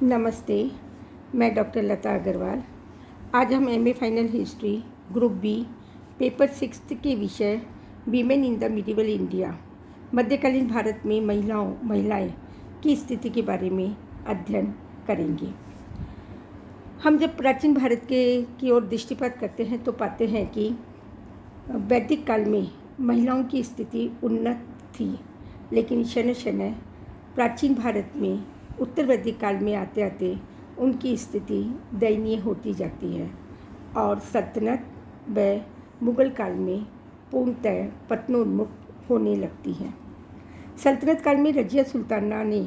नमस्ते। मैं डॉक्टर लता अग्रवाल। आज हम MA final history group B paper 6 के विषय women in the medieval India मध्यकालीन भारत में महिलाएं की स्थिति के बारे में अध्ययन करेंगे। हम जब प्राचीन भारत की ओर दृष्टिपात करते हैं तो पाते हैं कि वैदिक काल में महिलाओं की स्थिति उन्नत थी, लेकिन क्षण क्षण प्राचीन भारत में उत्तर वैदिक काल में आते आते उनकी स्थिति दयनीय होती जाती है और सल्तनत व मुगल काल में पूर्णतः पतनोन्मुख होने लगती है। सल्तनत काल में रजिया सुल्ताना ने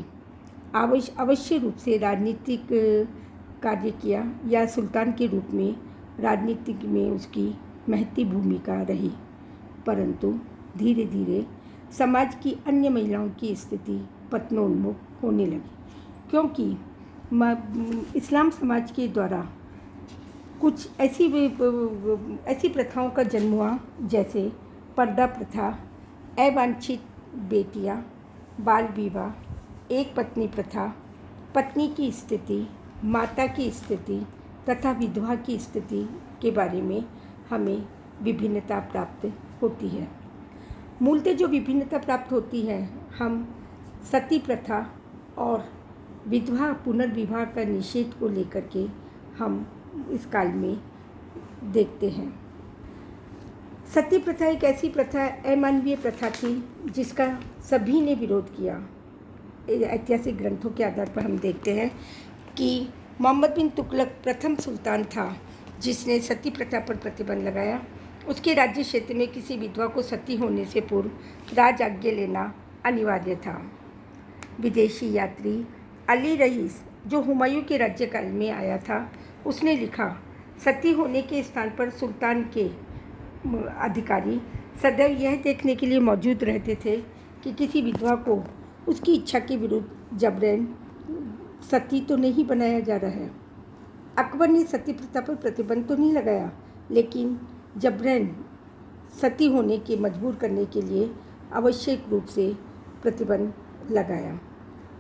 अवश्य रूप से राजनीतिक कार्य किया या सुल्तान के रूप में राजनीतिक में उसकी महती भूमिका रही, परंतु धीरे धीरे समाज की अन्य महिलाओं की स्थिति पतनोन्मुख होने लगी, क्योंकि इस्लाम समाज के द्वारा कुछ ऐसी प्रथाओं का जन्म हुआ, जैसे पर्दा प्रथा, अवांछित बेटियां, बाल विवाह, एक पत्नी प्रथा, पत्नी की स्थिति, माता की स्थिति तथा विधवा की स्थिति के बारे में हमें विभिन्नता प्राप्त होती है। मूलतः जो विभिन्नता प्राप्त होती है, हम सती प्रथा और विधवा पुनर्विवाह का निषेध को लेकर के हम इस काल में देखते हैं। सती प्रथा एक ऐसी प्रथा, अमानवीय प्रथा थी जिसका सभी ने विरोध किया। ऐतिहासिक ग्रंथों के आधार पर हम देखते हैं कि मोहम्मद बिन तुगलक प्रथम सुल्तान था जिसने सती प्रथा पर प्रतिबंध लगाया। उसके राज्य क्षेत्र में किसी विधवा को सती होने से पूर्व राज आज्ञा लेना अनिवार्य था। विदेशी यात्री अली रईस, जो हुमायूं के राज्यकाल में आया था, उसने लिखा, सती होने के स्थान पर सुल्तान के अधिकारी सदैव यह देखने के लिए मौजूद रहते थे कि किसी विधवा को उसकी इच्छा के विरुद्ध जबरन सती तो नहीं बनाया जा रहा है। अकबर ने सती प्रथा पर प्रतिबंध तो नहीं लगाया, लेकिन जबरन सती होने के मजबूर करने के लिए आवश्यक रूप से प्रतिबंध लगाया।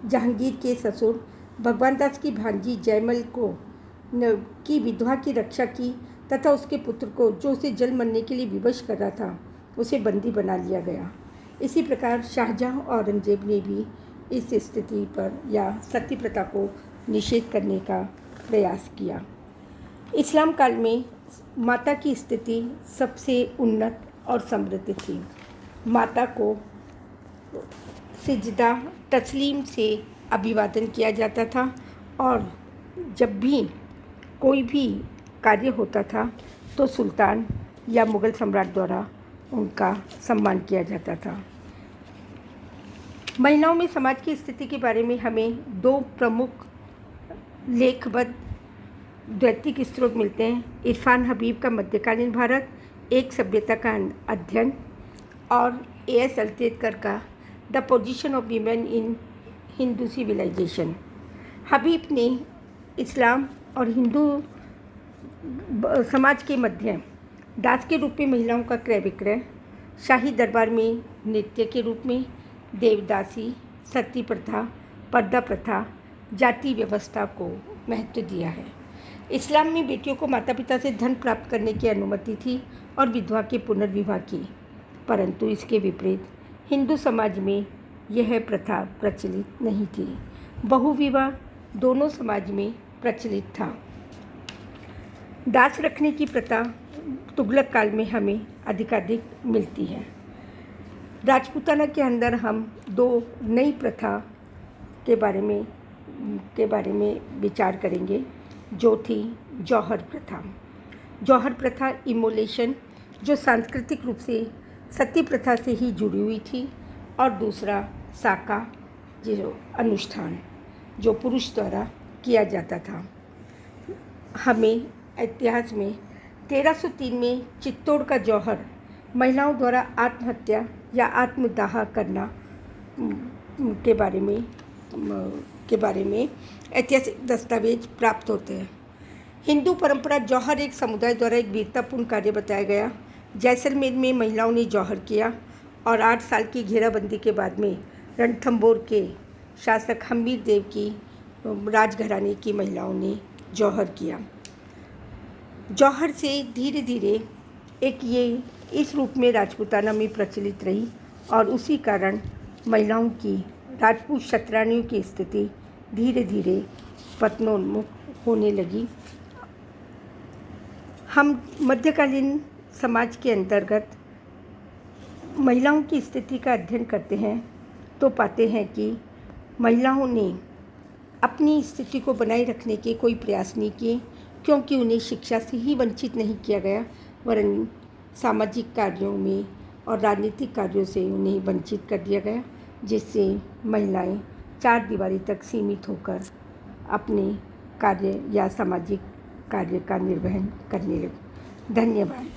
जहांगीर के ससुर भगवान दास की भांजी जयमल की विधवा की रक्षा की तथा उसके पुत्र को, जो उसे जल मरने के लिए विवश कर रहा था, उसे बंदी बना लिया गया। इसी प्रकार शाहजहां और औरंगजेब ने भी इस स्थिति पर या सती प्रथा को निषेध करने का प्रयास किया। इस्लाम काल में माता की स्थिति सबसे उन्नत और समृद्ध थी। माता को सिजदा तस्लीम से अभिवादन किया जाता था और जब भी कोई भी कार्य होता था तो सुल्तान या मुग़ल सम्राट द्वारा उनका सम्मान किया जाता था। महिलाओं में समाज की स्थिति के बारे में हमें दो प्रमुख लेखबद्ध द्वैतिक स्रोत मिलते हैं। इरफान हबीब का मध्यकालीन भारत, एक सभ्यता का अध्ययन, और A.S. अल्तेकर का the position of women in Hindu civilization. Habib ने इस्लाम और हिंदू समाज के मध्य दास के रूप में महिलाओं का क्रय विक्रय, शाही दरबार में नृत्य के रूप में देवदासी, सती प्रथा, पर्दा प्रथा, जाति व्यवस्था को महत्व दिया है। इस्लाम में बेटियों को माता पिता से धन प्राप्त करने की अनुमति थी और विधवा के पुनर्विवाह की, परंतु इसके विपरीत हिंदू समाज में यह प्रथा प्रचलित नहीं थी। बहुविवाह दोनों समाज में प्रचलित था। दास रखने की प्रथा तुगलक काल में हमें अधिकाधिक मिलती है। राजपूताना के अंदर हम दो नई प्रथा के बारे में विचार करेंगे, जो थी जौहर प्रथा। जौहर प्रथा इमोलेशन, जो सांस्कृतिक रूप से सती प्रथा से ही जुड़ी हुई थी, और दूसरा साका, जो अनुष्ठान जो पुरुष द्वारा किया जाता था। हमें इतिहास में 1303 में चित्तौड़ का जौहर महिलाओं द्वारा आत्महत्या या आत्मदाह करना के बारे में ऐतिहासिक दस्तावेज प्राप्त होते हैं। हिंदू परंपरा जौहर एक समुदाय द्वारा एक वीरतापूर्ण कार्य बताया गया। जैसलमेर में महिलाओं ने जौहर किया और 8 साल की घेराबंदी के बाद में रणथंभौर के शासक हम्मीर देव की राजघराने की महिलाओं ने जौहर किया। जौहर से धीरे धीरे एक ये इस रूप में राजपूताना में प्रचलित रही और उसी कारण महिलाओं की राजपूत क्षत्रियों की स्थिति धीरे धीरे पतनोन्मुख होने लगी। हम मध्यकालीन समाज के अंतर्गत महिलाओं की स्थिति का अध्ययन करते हैं तो पाते हैं कि महिलाओं ने अपनी स्थिति को बनाए रखने के कोई प्रयास नहीं किए, क्योंकि उन्हें शिक्षा से ही वंचित नहीं किया गया, वरन सामाजिक कार्यों में और राजनीतिक कार्यों से उन्हें वंचित कर दिया गया, जिससे महिलाएं चार दीवारी तक सीमित होकर अपने कार्य या सामाजिक कार्य का निर्वहन करने लगी। धन्यवाद।